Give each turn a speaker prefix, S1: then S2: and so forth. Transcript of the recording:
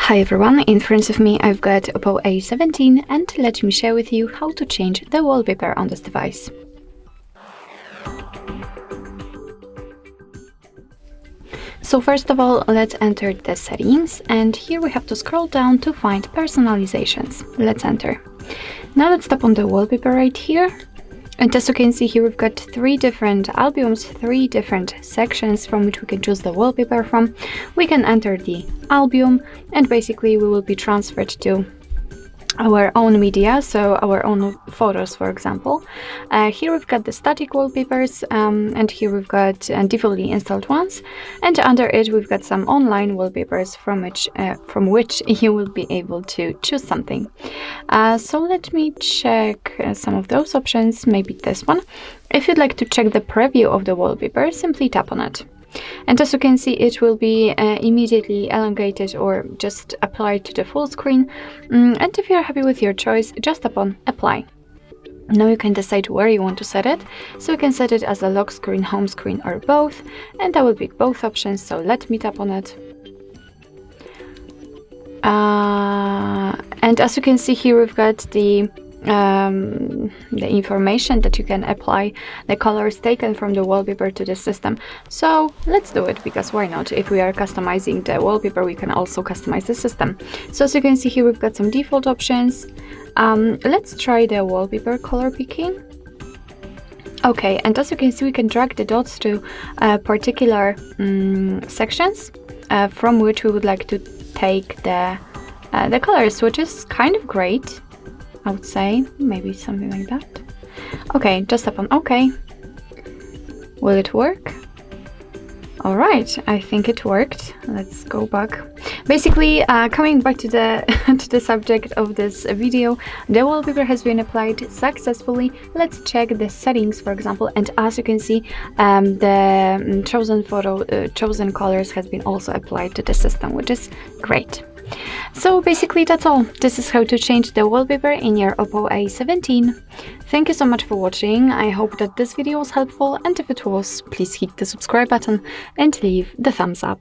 S1: Hi everyone, in front of me I've got OPPO A17 and let me share with you how to change the wallpaper on this device. So first of all, let's enter the settings, and here we have to scroll down to find personalizations. Let's enter. Now let's tap on the wallpaper right here. And as you can see here, we've got three different albums, three different sections from which we can choose the wallpaper from. We can enter the album and basically we will be transferred to our own media, so our own photos, for example. Here we've got the static wallpapers, and here we've got defaultly installed ones, and under it we've got some online wallpapers from which you will be able to choose something. So let me check some of those options, maybe this one. If you'd like to check the preview of the wallpaper, simply tap on it. And as you can see, it will be immediately elongated or just applied to the full screen. And if you're happy with your choice, just tap on apply. Now you can decide where you want to set it. So you can set it as a lock screen, home screen, or both. And I will pick both options, so let me tap on it. And as you can see here, we've got the information that you can apply the colors taken from the wallpaper to the system. So let's do it, because why not? If we are customizing the wallpaper, we can also customize the system. So as you can see here, we've got some default options. Let's try the wallpaper color picking. Okay, and as you can see, we can drag the dots to particular sections from which we would like to take the colors, which is kind of great, I would say. Maybe something like that. Okay, just tap on OK. Will it work? All right, I think it worked. Let's go back. Basically, coming back to the to the subject of this video, the wallpaper has been applied successfully. Let's check the settings, for example, and as you can see, the chosen colors has been also applied to the system, which is great. So basically that's all. This is how to change the wallpaper in your OPPO A17. Thank you so much for watching. I hope that this video was helpful, and if it was, please hit the subscribe button and leave the thumbs up.